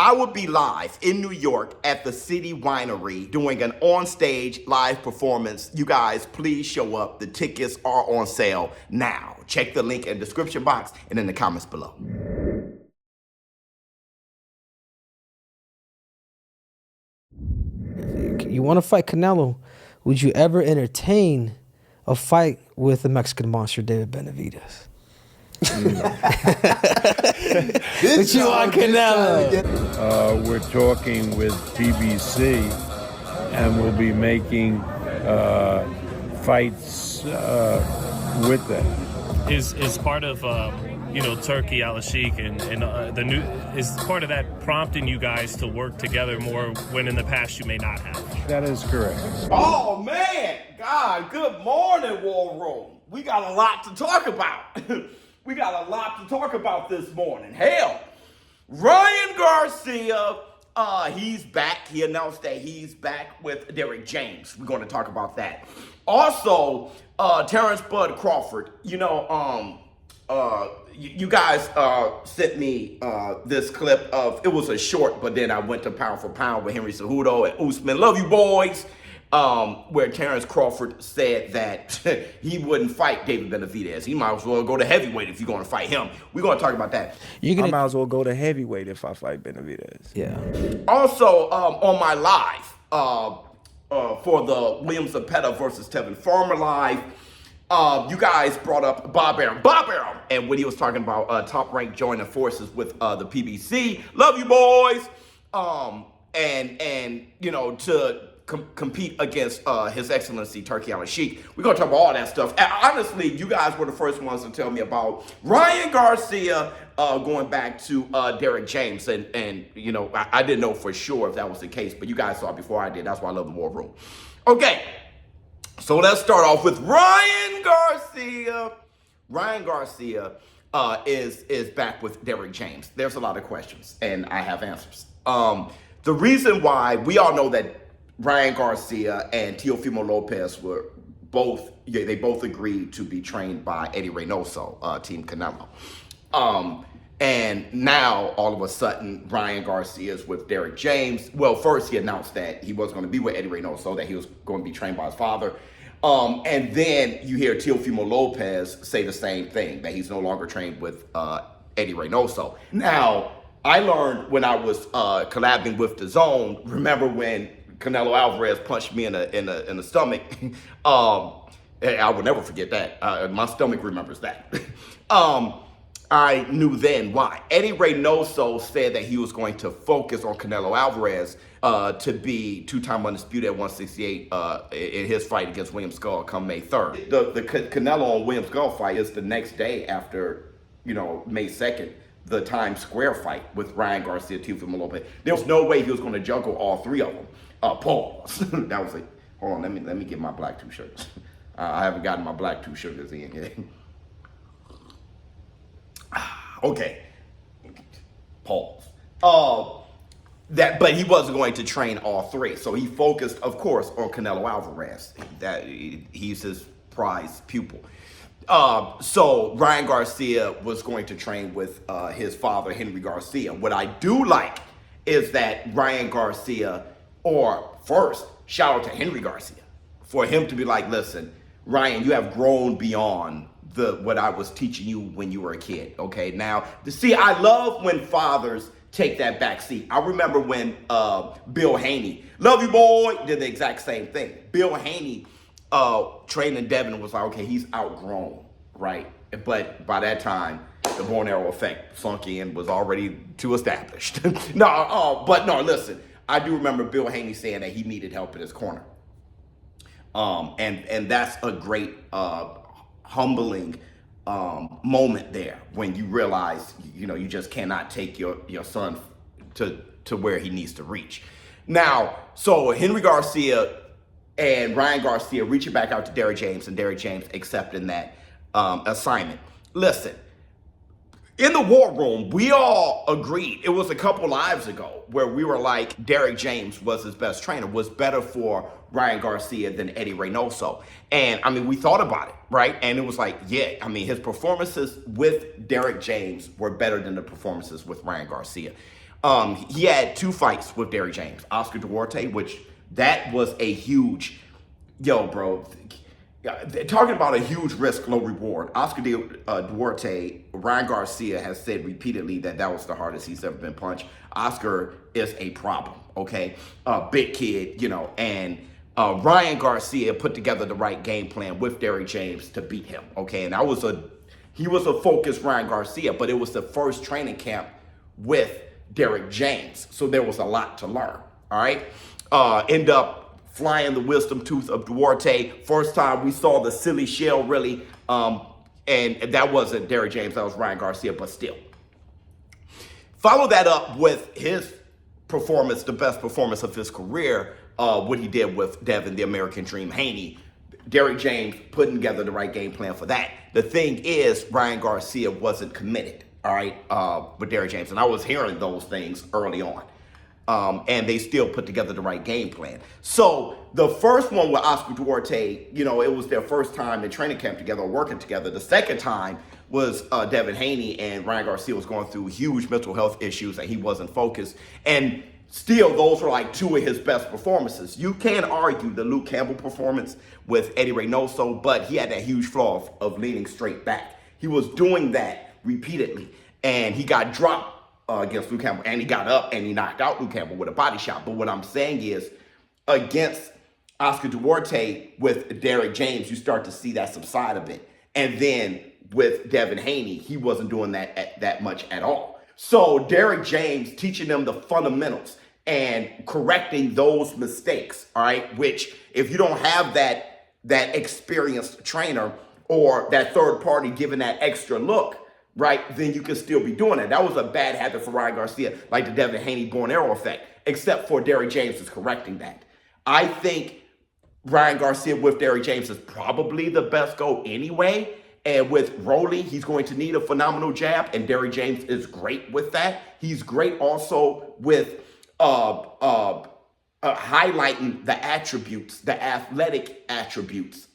I will be live in New York at the City Winery doing an on-stage live performance. You guys, please show up. The tickets are on sale now. Check the link in the description box and in the comments below. You want to fight Canelo? Would you ever entertain a fight with the Mexican monster, David Benavidez? What you want, Canelo? We're talking with PBC, and we'll be making fights with them. Is part of Turkey Al-Sheikh and the new is part of that prompting you guys to work together more when in the past you may not have? That is correct. Oh man, God, good morning, War Room. We got a lot to talk about. We got a lot to talk about this morning. Hell, Ryan Garcia, he's back. He announced that he's back with Derrick James. We're going to talk about that. Also, Terrence Bud Crawford, you guys sent me this clip of, it was a short, but then I went to pound for pound with Henry Cejudo and Usman. Love you, boys. Where Terrence Crawford said that he wouldn't fight David Benavidez. He might as well go to heavyweight if you're going to fight him. We're going to talk about that. I might as well go to heavyweight if I fight Benavidez. Yeah. Also, on my live for the William Zepeda versus Tevin Farmer live, you guys brought up Bob Arum, and when he was talking about Top Rank joining forces with the PBC. Love you, boys. To compete against His Excellency Turkey Al-Sheikh. We're going to talk about all that stuff. And honestly, you guys were the first ones to tell me about Ryan Garcia going back to Derrick James. And I didn't know for sure if that was the case, but you guys saw it before I did. That's why I love the War Room. Okay, so let's start off with Ryan Garcia. Ryan Garcia is back with Derrick James. There's a lot of questions, and I have answers. The reason why, we all know that Ryan Garcia and Teofimo Lopez were both agreed to be trained by Eddie Reynoso, Team Canelo. And now, all of a sudden, Ryan Garcia is with Derrick James. Well, first he announced that he wasn't going to be with Eddie Reynoso, that he was going to be trained by his father. And then you hear Teofimo Lopez say the same thing, that he's no longer trained with Eddie Reynoso. Now, I learned when I was collabing with DAZN, remember when Canelo Alvarez punched me in the stomach. I will never forget that. My stomach remembers that. I knew then why. Eddie Reynoso said that he was going to focus on Canelo Alvarez to be two-time undisputed at 168 in his fight against William Skull come May 3rd. The Canelo and William Skull fight is the next day after, May 2nd. The Times Square fight with Ryan Garcia, Teofimo Lopez. There was no way he was going to juggle all three of them. Pause. That was it. Hold on, let me get my black two sugars. I haven't gotten my black two sugars in yet. Okay. Pause. But he wasn't going to train all three, so he focused, of course, on Canelo Alvarez. That he's his prized pupil. So Ryan Garcia was going to train with his father, Henry Garcia. What I do like is that Ryan Garcia, or first, shout out to Henry Garcia, for him to be like, listen, Ryan, you have grown beyond what I was teaching you when you were a kid, okay? Now, I love when fathers take that back seat. I remember when Bill Haney, love you, boy, did the exact same thing. Bill Haney training Devin was like, okay, he's outgrown, right? But by that time, the Born Arrow effect sunk in, was already too established. But no, listen, I do remember Bill Haney saying that he needed help in his corner. And that's a great humbling moment there when you realize, you just cannot take your son to where he needs to reach. Now, so Henry Garcia and Ryan Garcia reaching back out to Derrick James, and Derrick James accepting that assignment. Listen, in the War Room, we all agreed, it was a couple lives ago, where we were like, Derrick James was his best trainer, was better for Ryan Garcia than Eddie Reynoso. And we thought about it, right? And it was like, yeah, his performances with Derrick James were better than the performances with Ryan Garcia. He had 2 fights with Derrick James. Oscar Duarte, which that was a huge, bro. Talking about a huge risk, low reward. Oscar Duarte, Ryan Garcia has said repeatedly that was the hardest he's ever been punched. Oscar is a problem, okay? Big kid, and Ryan Garcia put together the right game plan with Derrick James to beat him, okay? And he was a focused Ryan Garcia, but it was the first training camp with Derrick James, so there was a lot to learn, all right? End up flying the wisdom tooth of Duarte. First time we saw the silly shell, really, and that wasn't Derrick James, that was Ryan Garcia, but still. Follow that up with his performance, the best performance of his career, what he did with Devin, the American Dream Haney. Derrick James putting together the right game plan for that. The thing is, Ryan Garcia wasn't committed, all right, with Derrick James. And I was hearing those things early on. And they still put together the right game plan. So the first one with Oscar Duarte, it was their first time in training camp together, working together. The second time was Devin Haney, and Ryan Garcia was going through huge mental health issues and he wasn't focused. And still, those were like 2 of his best performances. You can argue the Luke Campbell performance with Eddie Reynoso, but he had that huge flaw of leaning straight back. He was doing that repeatedly, and he got dropped against Luke Campbell, and he got up and he knocked out Luke Campbell with a body shot. But what I'm saying is, against Oscar Duarte with Derrick James, you start to see that subside a bit. And then with Devin Haney, he wasn't doing that much at all. So Derrick James teaching them the fundamentals and correcting those mistakes, all right? Which, if you don't have that experienced trainer or that third party giving that extra look, right, then you can still be doing it. That was a bad habit for Ryan Garcia, like the Devin Haney born arrow effect, except for Derrick James is correcting that. I think Ryan Garcia with Derrick James is probably the best go anyway. And with Rolly, he's going to need a phenomenal jab, and Derrick James is great with that. He's great also with highlighting the attributes, the athletic attributes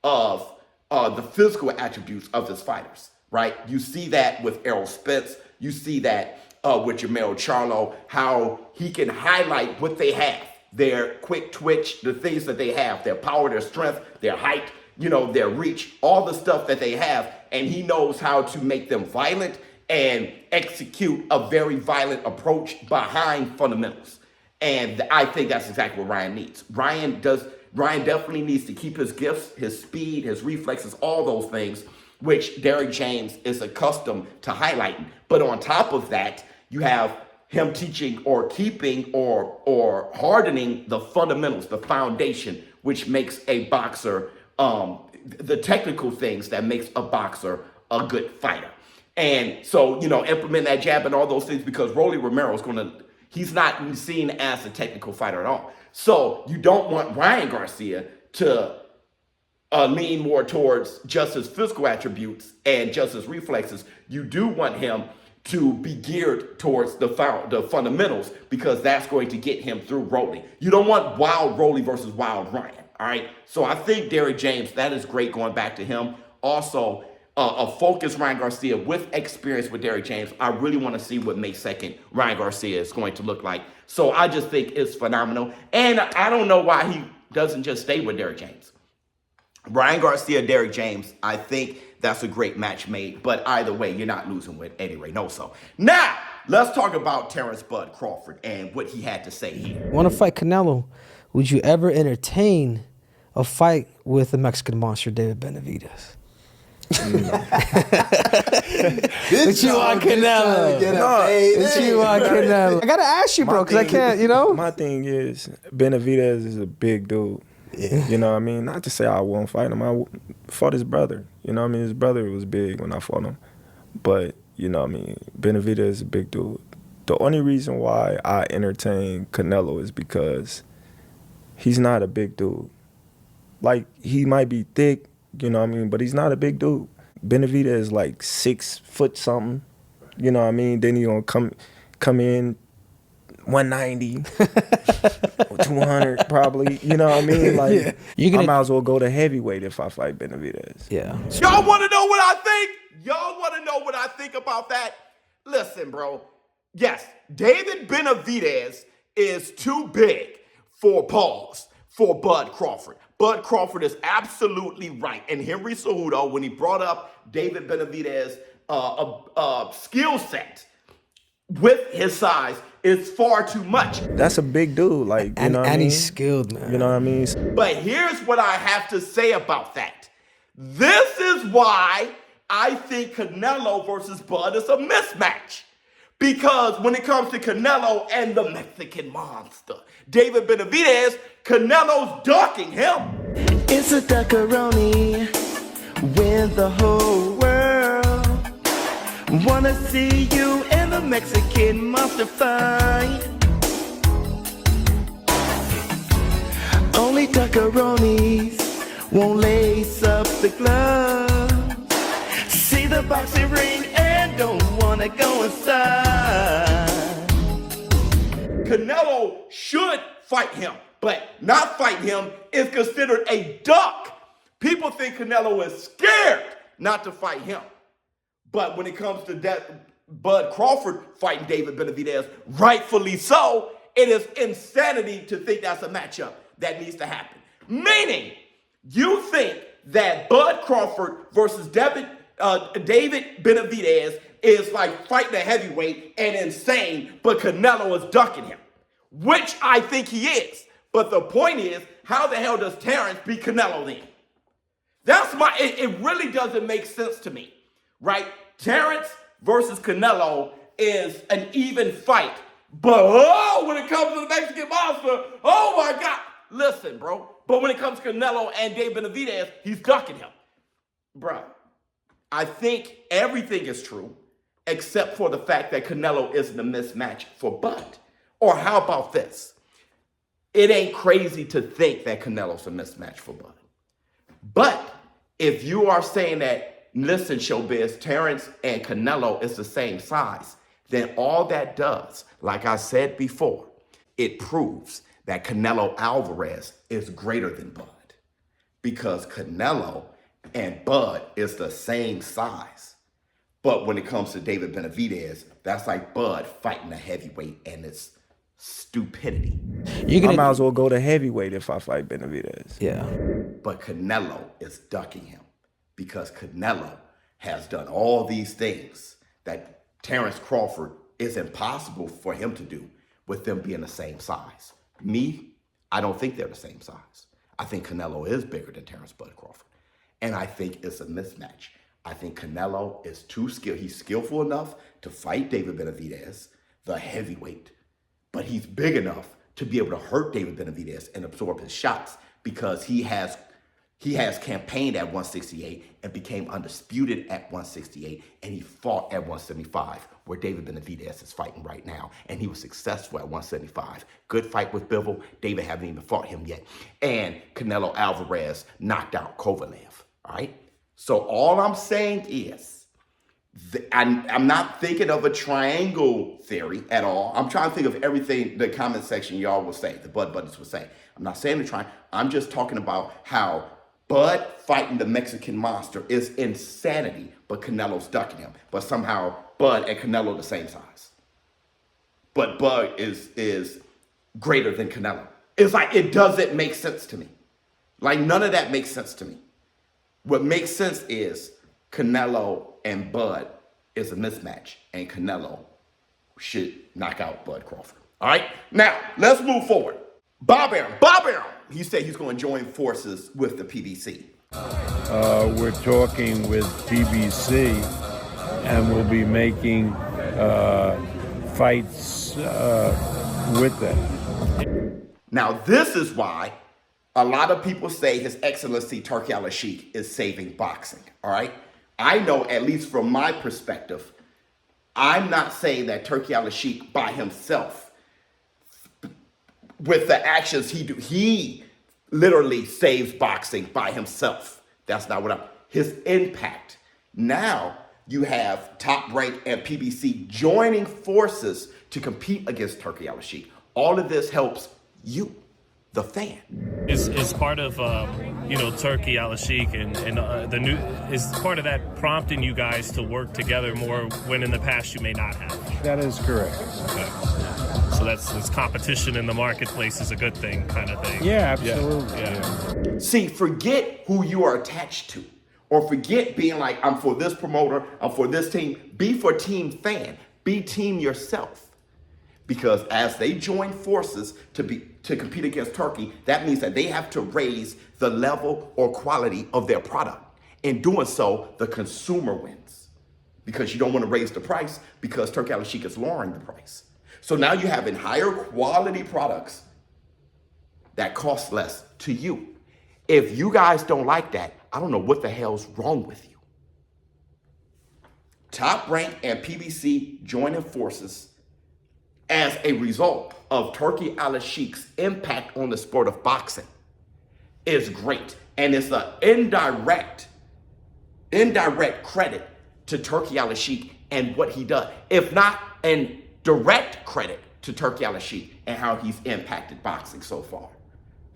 of the physical attributes of his fighters. Right? You see that with Errol Spence. You see that with Jermell Charlo, how he can highlight what they have, their quick twitch, the things that they have, their power, their strength, their height, their reach, all the stuff that they have. And he knows how to make them violent and execute a very violent approach behind fundamentals. And I think that's exactly what Ryan needs. Ryan definitely needs to keep his gifts, his speed, his reflexes, all those things, which Derrick James is accustomed to highlighting. But on top of that, you have him teaching or keeping or hardening the fundamentals, the foundation, which makes a boxer, the technical things that makes a boxer a good fighter. And so, implement that jab and all those things, because Rolly Romero he's not seen as a technical fighter at all. So you don't want Ryan Garcia to lean more towards just his physical attributes and just his reflexes. You do want him to be geared towards the fundamentals, because that's going to get him through Rolly. You don't want wild Rolly versus wild Ryan, all right? So I think Derrick James, that is great going back to him. Also, a focused Ryan Garcia with experience with Derrick James. I really want to see what May 2nd Ryan Garcia is going to look like. So I just think it's phenomenal. And I don't know why he doesn't just stay with Derrick James. Ryan Garcia, Derrick James, I think that's a great match made. But either way, you're not losing with Eddie Reynoso. Now, let's talk about Terrence Bud Crawford and what he had to say here. Want to fight Canelo? Would you ever entertain a fight with the Mexican monster, David Benavidez? What you want, Canelo? What you want, Canelo? I gotta ask you, bro, because I can't, My thing is, Benavidez is a big dude. Yeah. You know what I mean? Not to say I won't fight him. I fought his brother. You know what I mean? His brother was big when I fought him. But, Benavidez is a big dude. The only reason why I entertain Canelo is because he's not a big dude. Like, he might be thick, but he's not a big dude. Benavidez is like 6 foot something, Then he gonna come in 190, 200 probably, Like, yeah. I might as well go to heavyweight if I fight Benavidez. Yeah. Y'all want to know what I think? Y'all want to know what I think about that? Listen, bro. Yes, David Benavidez is too big for Bud Crawford. Bud Crawford is absolutely right. And Henry Cejudo, when he brought up David Benavidez' skill set with his size, is far too much. That's a big dude, like, you know what I mean? And he's skilled, man. You know what I mean? But here's what I have to say about that. This is why I think Canelo versus Bud is a mismatch. Because when it comes to Canelo and the Mexican monster, David Benavidez, Canelo's ducking him. It's a duckaroni when the whole world wanna see you and the Mexican monster fight. Only duckaronis won't lace up the gloves, see the boxing ring and don't wanna go inside. Canelo should fight him, but not fighting him is considered a duck. People think Canelo is scared not to fight him. But when it comes to Bud Crawford fighting David Benavidez, rightfully so, it is insanity to think that's a matchup that needs to happen. Meaning, you think that Bud Crawford versus David Benavidez is like fighting a heavyweight and insane, but Canelo is ducking him, which I think he is. But the point is, how the hell does Terrence beat Canelo then? It really doesn't make sense to me, right? Terrence versus Canelo is an even fight. But when it comes to the Mexican monster, oh my God. Listen, bro. But when it comes to Canelo and David Benavidez, he's ducking him. Bro, I think everything is true except for the fact that Canelo isn't a mismatch for Bud. Or how about this? It ain't crazy to think that Canelo's a mismatch for Bud. But if you are saying that, listen, ShowBizz, Terrence and Canelo is the same size, then all that does, like I said before, it proves that Canelo Alvarez is greater than Bud. Because Canelo and Bud is the same size. But when it comes to David Benavidez, that's like Bud fighting a heavyweight, and it's stupidity. I might as well go to heavyweight if I fight Benavidez. Yeah. But Canelo is ducking him because Canelo has done all these things that Terrence Crawford is impossible for him to do with them being the same size. Me, I don't think they're the same size. I think Canelo is bigger than Terrence Bud Crawford. And I think it's a mismatch. I think Canelo is too skilled. He's skillful enough to fight David Benavidez, the heavyweight, but he's big enough to be able to hurt David Benavidez and absorb his shots because he has campaigned at 168 and became undisputed at 168, and he fought at 175, where David Benavidez is fighting right now, and he was successful at 175. Good fight with Bivol. David haven't even fought him yet. And Canelo Alvarez knocked out Kovalev, all right? So all I'm saying is, I'm not thinking of a triangle theory at all. I'm trying to think of everything the comment section y'all will say, the Bud Buddies will say. I'm not saying the triangle. I'm just talking about how Bud fighting the Mexican monster is insanity, but Canelo's ducking him. But somehow Bud and Canelo the same size. But Bud is greater than Canelo. It's like, it doesn't make sense to me. Like, none of that makes sense to me. What makes sense is Canelo and Bud is a mismatch, and Canelo should knock out Bud Crawford. All right? Now, let's move forward. Bob Arum, he said he's going to join forces with the PBC. We're talking with PBC, and we'll be making fights with them. Now, this is why a lot of people say His Excellency Turki Al-Sheikh is saving boxing, all right? I know, at least from my perspective, I'm not saying that Turki Al-Sheikh by himself, with the actions he literally saves boxing by himself. That's not what his impact. Now you have Top Rank and PBC joining forces to compete against Turki Al-Sheikh. All of this helps you. the fan. Is part of Turkey Al-Sheikh and the new is part of that prompting you guys to work together more when in the past you may not have. That is correct. Okay. So that's competition in the marketplace is a good thing, kind of thing. Yeah, absolutely. Yeah. See, forget who you are attached to, or forget being like, I'm for this promoter, I'm for this team. Be for team fan. Be team yourself. Because as they join forces to compete against Turkey, that means that they have to raise the level or quality of their product. In doing so, the consumer wins. Because you don't want to raise the price because Turkey Al-Sheikh is lowering the price. So now you're having higher quality products that cost less to you. If you guys don't like that, I don't know what the hell's wrong with you. Top Rank and PBC joining forces as a result of Turkey Al-Sheikh's impact on the sport of boxing is great. And it's an indirect credit to Turkey Al-Sheikh and what he does. If not an direct credit to Turkey Al-Sheikh and how he's impacted boxing so far,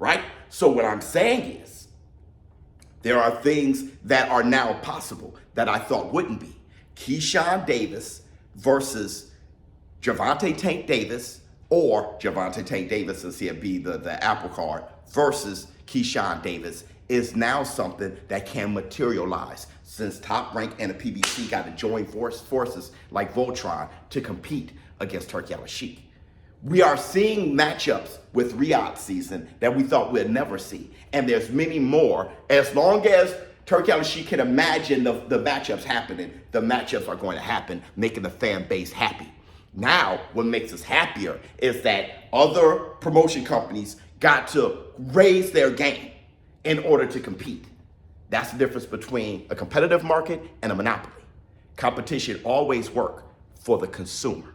right? So what I'm saying is, there are things that are now possible that I thought wouldn't be. Keyshawn Davis versus Gervonta Tank Davis, or Gervonta Tank Davis, since he'd be the apple card, versus Keyshawn Davis is now something that can materialize since Top Rank and the PBC got to join forces like Voltron to compete against Turkey Al-Sheikh. We are seeing matchups with Riyadh season that we thought we'd never see. And there's many more. As long as Turkey Al-Sheikh can imagine the matchups happening, the matchups are going to happen, making the fan base happy. Now, what makes us happier is that other promotion companies got to raise their game in order to compete. That's the difference between a competitive market and a monopoly. Competition always works for the consumer.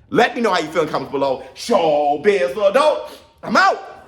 Let me know how you feel in the comments below. ShowBizz, little dope. I'm out.